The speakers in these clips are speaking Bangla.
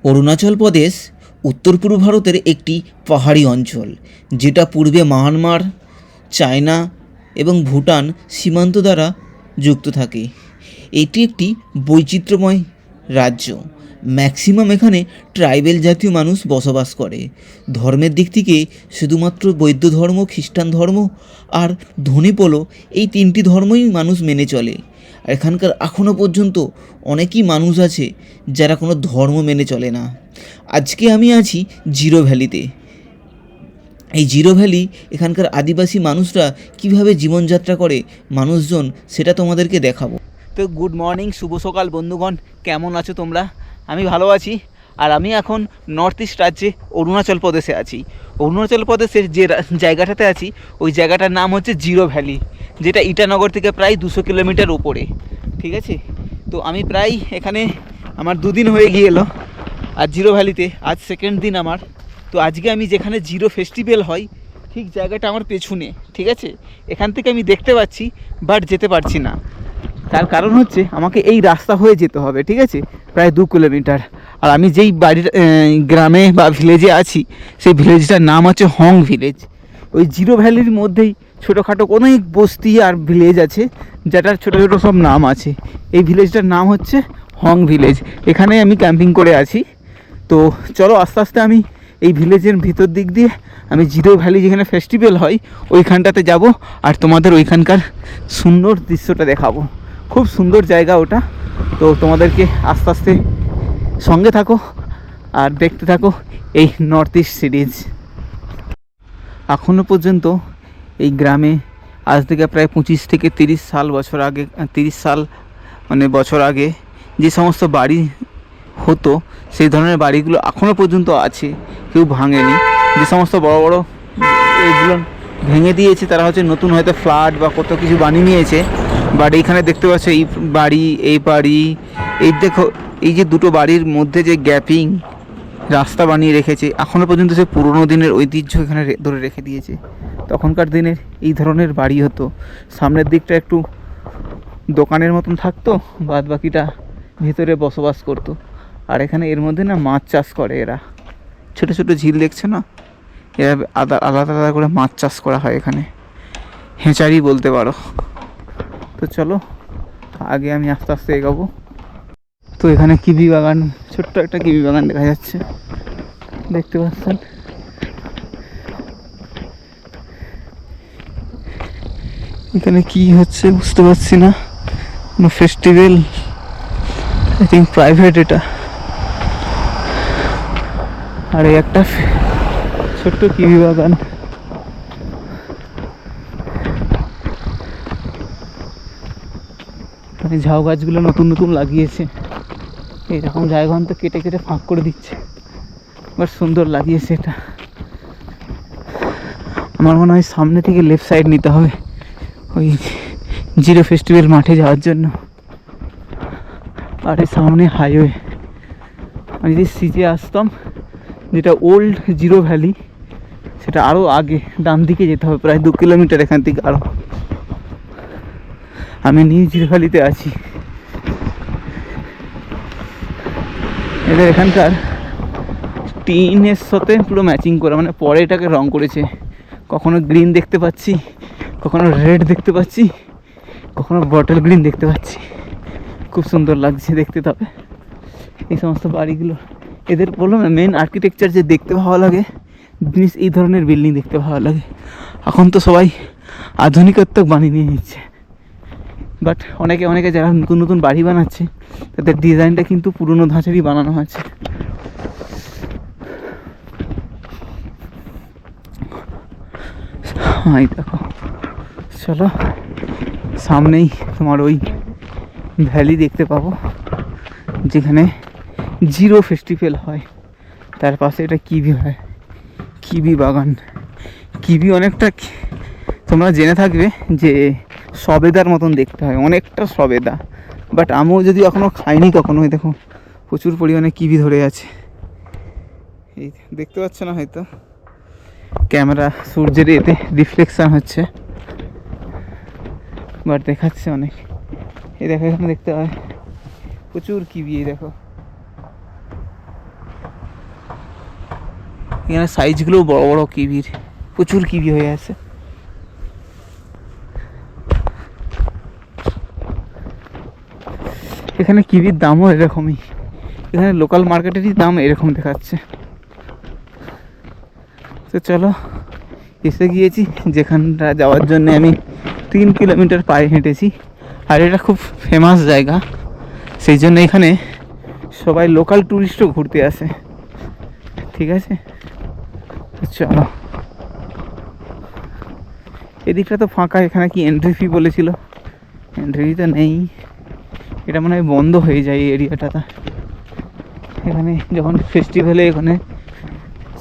অরুণাচল প্রদেশ উত্তর পূর্ব ভারতের একটি পাহাড়ি অঞ্চল, যেটা পূর্বে মায়ানমার, চায়না এবং ভুটান সীমান্ত দ্বারা যুক্ত থাকে। এটি একটি বৈচিত্র্যময় রাজ্য। ম্যাক্সিমাম এখানে ট্রাইবেল জাতীয় মানুষ বসবাস করে। ধর্মের দিক থেকে শুধুমাত্র বৌদ্ধ ধর্ম, খ্রিস্টান ধর্ম আর ধনিপোলো, এই তিনটি ধর্মই মানুষ মেনে চলে। আর এখানকার এখনও পর্যন্ত অনেকই মানুষ আছে যারা কোনো ধর্ম মেনে চলে না। আজকে আমি আছি জিরো ভ্যালিতে। এই জিরো ভ্যালি, এখানকার আদিবাসী মানুষরা কীভাবে জীবনযাত্রা করে মানুষজন, সেটা তোমাদেরকে দেখাবো। তো গুড মর্নিং, শুভ সকাল বন্ধুগণ, কেমন আছো তোমরা? আমি ভালো আছি। আর আমি এখন নর্থ ইস্ট রাজ্যে অরুণাচল প্রদেশে আছি। অরুণাচল প্রদেশের যে জায়গাটাতে আছি, ওই জায়গাটার নাম হচ্ছে জিরো ভ্যালি, যেটা ইটানগর থেকে প্রায় 200 কিলোমিটার উপরে। ঠিক আছে, তো আমি প্রায় এখানে আমার 2 দিন হয়ে গিয়ে এলো। আর জিরো ভ্যালিতে আজ সেকেন্ড দিন আমার। তো আজকে আমি যেখানে জিরো ফেস্টিভ্যাল হয়, ঠিক জায়গাটা আমার পেছনে। ঠিক আছে, এখান থেকে আমি দেখতে পাচ্ছি, বাট যেতে পারছি না। তার কারণ হচ্ছে আমাকে এই রাস্তা হয়ে যেতে হবে। ঠিক আছে, প্রায় 2 কিলোমিটার। আর আমি যেই বাড়ির গ্রামে বা ভিলেজে আছি, সেই ভিলেজটার নাম হচ্ছে হং ভিলেজ। ওই জিরো ভ্যালির মধ্যেই ছোটোখাটো অনেক বস্তি আর ভিলেজ আছে, যেটার ছোটো ছোটো সব নাম আছে। এই ভিলেজটার নাম হচ্ছে হং ভিলেজ। এখানে আমি ক্যাম্পিং করে আছি। তো চলো আস্তে আস্তে আমি এই ভিলেজের ভিতর দিক দিয়ে আমি জিরো ভ্যালি যেখানে ফেস্টিভ্যাল হয় ওইখানটাতে যাব, আর তোমাদের ওইখানকার সুন্দর দৃশ্যটা দেখাবো। খুব সুন্দর জায়গা ওটা। তো তোমাদেরকে আস্তে আস্তে সঙ্গে থাকো আর দেখতে থাকো এই নর্থ ইস্ট সিরিজ। এখনও পর্যন্ত এই গ্রামে আজ থেকে প্রায় 25 থেকে 30 সাল বছর আগে, 30 সাল মানে বছর আগে যে সমস্ত বাড়ি হতো, সেই ধরনের বাড়িগুলো এখনও পর্যন্ত আছে, কেউ ভাঙেনি। যে সমস্ত বড় বড় এগুলো ভেঙে দিয়েছে, তারা হচ্ছে নতুন হয়তো ফ্ল্যাট বা কত কিছু বানিয়ে নিয়েছে। বাট এইখানে দেখতে পাচ্ছ এই বাড়ি, এই দেখো, এই যে দুটো বাড়ির মধ্যে যে গ্যাপিং রাস্তা বানিয়ে রেখেছে, এখনও পর্যন্ত সে পুরোনো দিনের ঐতিহ্য এখানে ধরে রেখে দিয়েছে। তখনকার দিনের এই ধরনের বাড়ি হতো। সামনের দিকটা একটু দোকানের মতন থাকতো, বাদ বাকিটা ভিতরে বসবাস করতো। আর এখানে এর মধ্যে না মাছ চাষ করে এরা। ছোটো ছোটো ঝিল দেখছে না, এরা আলাদা আলাদা করে মাছ চাষ করা হয় এখানে, হেঁচারি বলতে পারো। তো চলো আগে আমি আস্তে আস্তে এগোবো। তো এখানে কিবি বাগান, ছোট্ট একটা কিবি বাগান দেখা যাচ্ছে, দেখতে পাচ্ছেন। এখানে কি হচ্ছে বুঝতে পারছি না, কোনো ফেস্টিভ্যাল, আই থিঙ্ক প্রাইভেট এটা। আর এই একটা ছোট্ট কিবি বাগান। মানে ঝাউ গাছগুলো নতুন নতুন লাগিয়েছে, এইরকম জায়গা তো কেটে কেটে ফাঁক করে দিচ্ছে, বাট সুন্দর লাগিয়েছে এটা। আমার মনে হয় সামনে থেকে লেফট সাইড নিতে হবে ওই জিরো ফেস্টিভ্যাল মাঠে যাওয়ার জন্য। আর এই সামনে হাইওয়ে। আমি যদি সিজে আসতাম, যেটা ওল্ড জিরো ভ্যালি, সেটা আরও আগে ডান দিকে যেতে হবে, প্রায় 2 কিলোমিটার এখান থেকে আরও। আমি নিউ জিরো ভ্যালিতে আছি। এদের এখানকার টিনের সাথে পুরো ম্যাচিং করে, মানে পরে এটাকে রং করেছে। কখনো গ্রিন দেখতে পাচ্ছি, কখনো রেড দেখতে পাচ্ছি, কখনো বটল গ্রিন দেখতে পাচ্ছি। খুব সুন্দর লাগছে দেখতে। তবে এই সমস্ত বাড়িগুলো, এদের বললাম না, মেন আর্কিটেকচার যে দেখতে ভালো লাগে জিনিস, এই ধরনের বিল্ডিং দেখতে ভালো লাগে। এখন তো সবাই আধুনিকত্ব বানিয়ে নিয়ে নিচ্ছে, বাট অনেকে যারা নতুন নতুন বাড়ি বানাচ্ছে, তাদের ডিজাইনটা কিন্তু পুরনো ধাঁচেরই বানানো হয়েছে। হ্যাঁ দেখো, চলো সামনেই তোমার ওই ভ্যালি দেখতে পাবো যেখানে জিরো ফেস্টিভ্যাল হয়। তার পাশে এটা কিবি হয়, কিবি বাগান। কিবি অনেকটা তোমরা জেনে থাকবে যে সবেদার মতন দেখতে হয়, অনেকটা সবেদা। বাট আমিও যদি এখনও খাইনি কখনো। দেখো প্রচুর পরিমাণে কিবি ধরে আছে, এই দেখতে পাচ্ছ না, হয়তো ক্যামেরা সূর্যের এতে রিফ্লেকশান হচ্ছে, বাট দেখাচ্ছে অনেক। এই দেখো এখানে দেখতে হয় প্রচুর কিবি। এই দেখো এখানে সাইজগুলো বড় বড় কিবির, প্রচুর কিবি হয়ে আছে। এখানে কিবির দামও এরকমই, এখানে লোকাল মার্কেটেরই দাম এরকম দেখাচ্ছে। তো চলো, এসে গিয়েছি যেখানটা যাওয়ার জন্য আমি 3 কিলোমিটার পায়ে হেঁটেছি। আর এটা খুব ফেমাস জায়গা, সেই জন্য এখানে সবাই লোকাল ট্যুরিস্টও ঘুরতে আসে। ঠিক আছে, চলো। এদিকটা তো ফাঁকা, এখানে কি এন্ট্রি ফি বলেছিল, এন্ট্রি ফি তো নেই। এটা মনে হয় বন্ধ হয়ে যায় এই এরিয়াটা। এখানে যখন ফেস্টিভ্যালে এখানে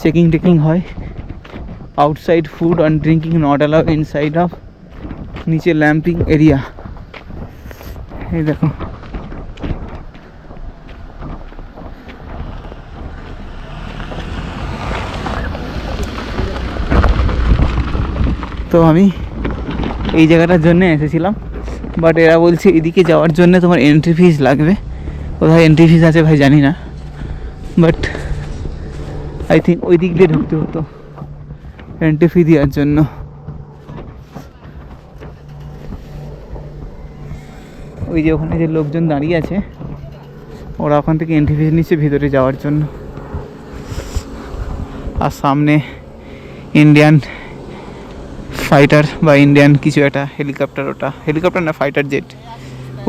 চেকিং টেকিং হয়। Outside food and drinking not allow inside of, নিচে ল্যাম্পিং এরিয়া। এই দেখো, তো আমি এই জায়গাটার জন্য এসেছিলাম, বাট এরা বলছে এদিকে যাওয়ার জন্য তোমার এন্ট্রি ফিস লাগবে। কোথায় এন্ট্রি ফিস আছে ভাই জানি না, বাট আই থিঙ্ক ওই দিক দিয়ে ঢুকতে হতো এন্ট্রি ফি দেওয়ার জন্য। ওই যে ওখানে যে লোকজন দাঁড়িয়ে আছে, ওরা ওখান থেকে এন্ট্রি ফিস নিচ্ছে ভিতরে যাওয়ার জন্য। আর সামনে ইন্ডিয়ান ফাইটার বা ইন্ডিয়ান কিছু একটা হেলিকপ্টার, ওটা হেলিকপ্টার না ফাইটার জেট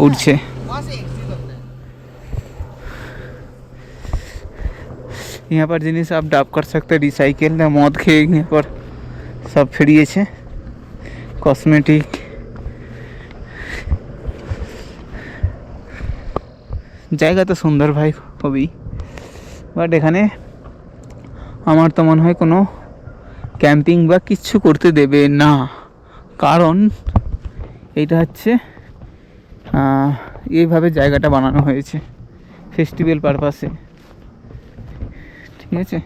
উঠছে। यहाँ पर जिनिस आप डाप कर सकते हैं, रिसाइकिल या मौत खे यहाँ पर सब ফিরিয়েছে। কসমেটিক, জায়গা তো সুন্দর ভাই খুবই, বাট এখানে আমার তো মনে হয় কোনো ক্যাম্পিং বা কিচ্ছু করতে দেবে না, কারণ এইটা হচ্ছে এইভাবে জায়গাটা বানানো হয়েছে ফেস্টিভ্যাল পারপাসে। ঠিক আছে,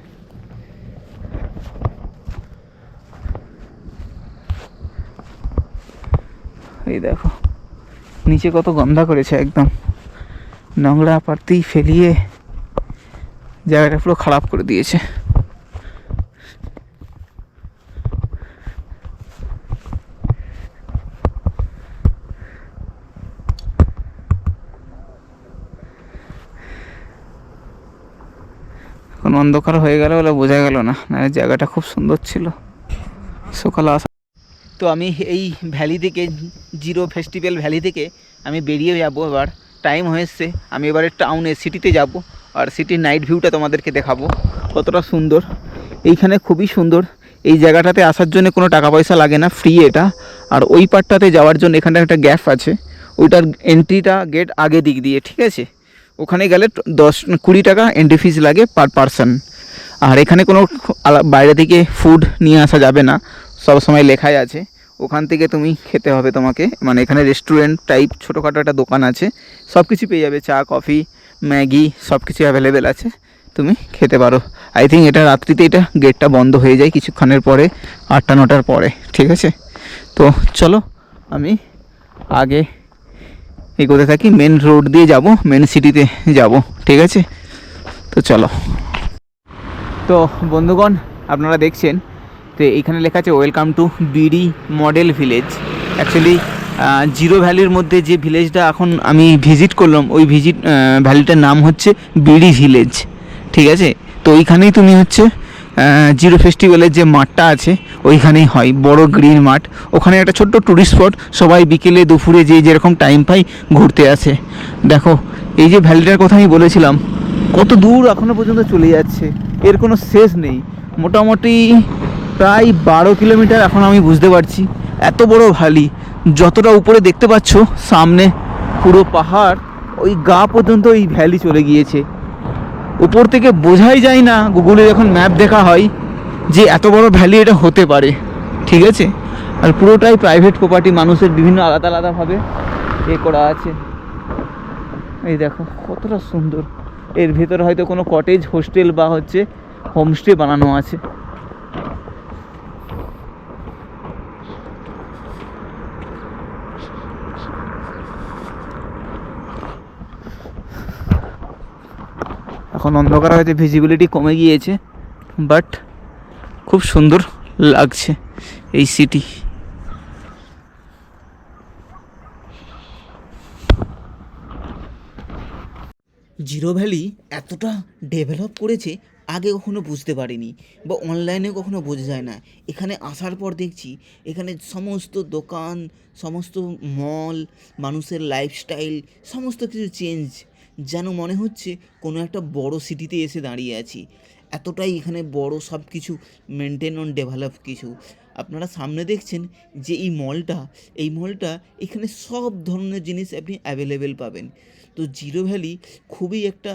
এই দেখো নিচে কত গন্ধা করেছে, একদম নোংরা পাতি ফেলিয়ে জায়গাটা পুরো খারাপ করে দিয়েছে। এখন অন্ধকার হয়ে গেল বলে বোঝা গেল না, জায়গাটা খুব সুন্দর ছিল সকালে আসা। তো আমি এই ভ্যালি থেকে, জিরো ফেস্টিভ্যাল ভ্যালি থেকে আমি বেরিয়ে যাব। এবার টাইম হয়েছে, আমি এবারে টাউনে সিটিতে যাব, আর সিটির নাইট ভিউটা তোমাদেরকে দেখাবো কতটা সুন্দর। এইখানে খুবই সুন্দর, এই জায়গাটাতে আসার জন্য কোনো টাকা পয়সা লাগে না, ফ্রি এটা। আর ওই পার্টটাতে যাওয়ার জন্য এখানটা একটা গ্যাপ আছে, ওইটার এন্ট্রিটা গেট আগে দিক দিয়ে। ঠিক আছে, ওখানে গেলে 10-20 টাকা এন্ট্রি ফিস লাগে পার পারসন। আর এখানে কোনো বাইরে থেকে ফুড নিয়ে আসা যাবে না, সব সময় লেখাই আছে ওখান থেকে তুমি খেতে হবে তোমাকে। মানে এখানে রেস্টুরেন্ট টাইপ ছোটোখাটো একটা দোকান আছে, সব কিছু পেয়ে যাবে, চা কফি ম্যাগি সব কিছু অ্যাভেলেবেল আছে, তুমি খেতে পারো। আই থিঙ্ক এটা রাত্রিতে এটা গেটটা বন্ধ হয়ে যায় কিছুক্ষণের পরে, 8টা-9টার পরে। ঠিক আছে, তো চলো আমি আগে এগোতে থাকি, মেন রোড দিয়ে যাব, মেন সিটিতে যাব। ঠিক আছে, তো চলো। তো বন্ধুগণ আপনারা দেখছেন, তো এইখানে লেখা আছে welcome to BD model village. Actually zero ভ্যালির মধ্যে যে ভিলেজটা এখন আমি ভিজিট করলাম, ওই ভ্যালিটার নাম হচ্ছে বিডি ভিলেজ। ঠিক আছে, তো ওইখানেই তুমি হচ্ছে জিরো ফেস্টিভ্যালের যে মাঠটা আছে ওইখানেই হয়, বড় গ্রিন মাঠ। ওখানে একটা ছোট্ট ট্যুরিস্ট স্পট, সবাই বিকেলে দুপুরে যে যেরকম টাইম পাই ঘুরতে আসে। দেখো এই যে ভ্যালিটার কথা আমি বলেছিলাম, কত দূর এখনও পর্যন্ত চলে যাচ্ছে, এর কোনো শেষ নেই। মোটামুটি প্রায় 12 কিলোমিটার এখন আমি বুঝতে পারছি, এত বড় ভ্যালি। যতটা উপরে দেখতে পাচ্ছ সামনে পুরো পাহাড়, ওই গা পর্যন্ত এই ভ্যালি চলে গিয়েছে। উপর থেকে বোঝাই যায় না, গুগলে যখন ম্যাপ দেখা হয়, যে এত বড় ভ্যালি এটা হতে পারে। ঠিক আছে, আর পুরোটাই প্রাইভেট প্রপার্টি, মানুষের বিভিন্ন আলাদা আলাদাভাবে করা আছে। এই দেখো কতটা সুন্দর, এর ভেতরে হয়তো কোনো কটেজ, হোস্টেল বা হচ্ছে হোমস্টে বানানো আছে। এখন অন্ধকার হয়েছে, ভিজিবিলিটি কমে গিয়েছে, বাট খুব সুন্দর লাগছে এই সিটি। জিরো ভ্যালি এতটা ডেভেলপ করেছে আগে কখনো বুঝতে পারিনি, বা অনলাইনে কখনো বোঝা যায় না। এখানে আসার পর দেখছি এখানে সমস্ত দোকান, সমস্ত মল, মানুষের লাইফস্টাইল সমস্ত কিছু চেঞ্জ, যেন মনে হচ্ছে কোনো একটা বড় সিটিতে এসে দাঁড়িয়ে আছি। এতটাই এখানে বড় সব কিছু মেনটেন অন ডেভেলপ কিছু। আপনারা সামনে দেখছেন যে এই মলটা এখানে সব ধরনের জিনিস আপনি অ্যাভেলেবেল পাবেন। তো জিরো ভ্যালি খুবই একটা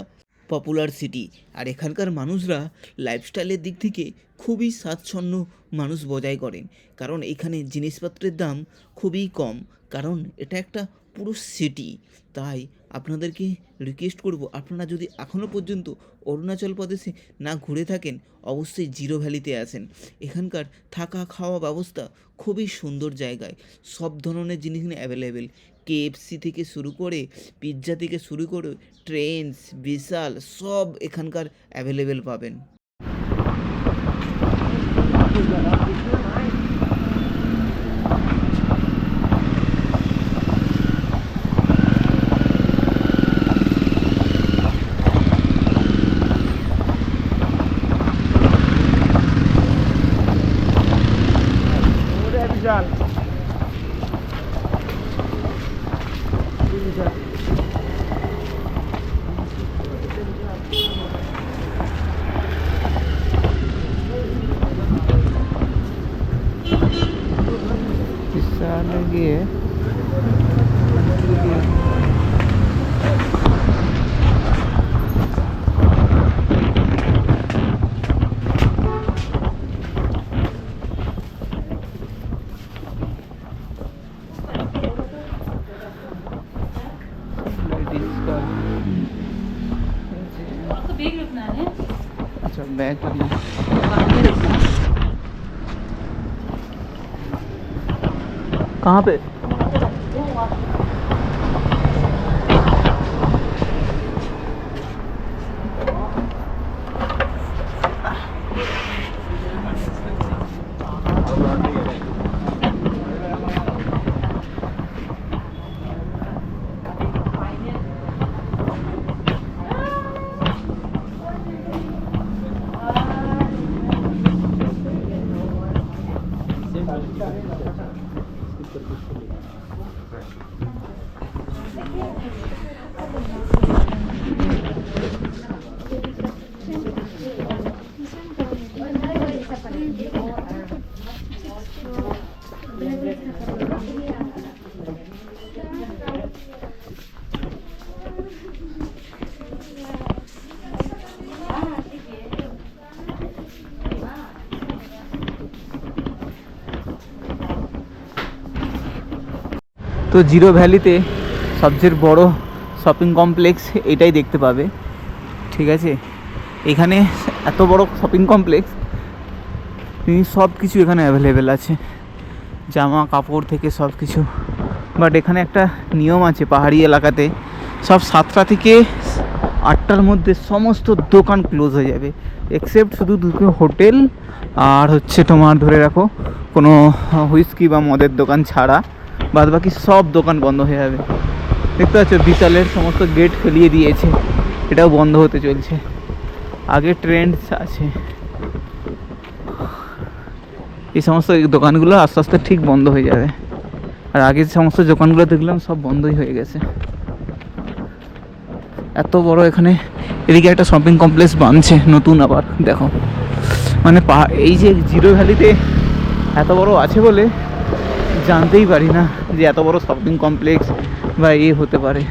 পপুলার সিটি, আর এখানকার মানুষরা লাইফস্টাইলের দিক থেকে খুবই স্বাচ্ছন্দ্য মানুষ বজায় করেন, কারণ এখানে জিনিসপত্রের দাম খুবই কম, কারণ এটা একটা পুরো সিটি। তাই আপনাদেরকে রিকোয়েস্ট করব, আপনারা যদি এখনও পর্যন্ত অরুণাচল প্রদেশে না ঘুরে থাকেন, অবশ্যই জিরো ভ্যালিতে আসেন। এখানকার থাকা খাওয়া ব্যবস্থা খুবই সুন্দর জায়গায়, সব ধরনের জিনিস অ্যাভেলেবেল। KFC থেকে শুরু করে, পিৎজা থেকে শুরু করে, ট্রেন্স, বিশাল সব এখানকার অ্যাভেলেবেল পাবেন। বিশালে গিয়ে आपको बैग रखना है? अच्छा बैग करना बाहर रखना। कहाँ पे? তো জিরো ভ্যালিতে সবচেয়ে বড় শপিং কমপ্লেক্স এটাই দেখতে পাবে, ঠিক আছে। এখানে এত বড় শপিং কমপ্লেক্স, সব কিছু এখানে অ্যাভেলেবেল আছে, জামা কাপড় থেকে সব কিছু। বাট এখানে একটা নিয়ম আছে, পাহাড়ি এলাকাতে সব 7টা থেকে 8টার মধ্যে সমস্ত দোকান ক্লোজ হয়ে যাবে, এক্সেপ্ট শুধু দুটো হোটেল আর হচ্ছে তোমার ধরে রাখো কোনো হুইস্কি বা মদের দোকান ছাড়া বাদ বাকি সব দোকান বন্ধ হয়ে যাবে। দেখতে পাচ্ছ বিশালের সমস্ত গেট ফেলিয়ে দিয়েছে, এটাও বন্ধ হতে চলছে। আগে ট্রেন্ডস আছে, এই সমস্ত দোকানগুলো আস্তে আস্তে ঠিক বন্ধ হয়ে যাবে। আর আগে যে সমস্ত দোকানগুলো দেখলাম সব বন্ধই হয়ে গেছে। এত বড় এখানে এদিকে একটা শপিং কমপ্লেক্স বানছে নতুন, আবার দেখো মানে এই যে জিরো ভ্যালিতে এত বড় আছে বলে জানতেই পারি না যে এত বড় শপিং কমপ্লেক্স বা হতে পারে।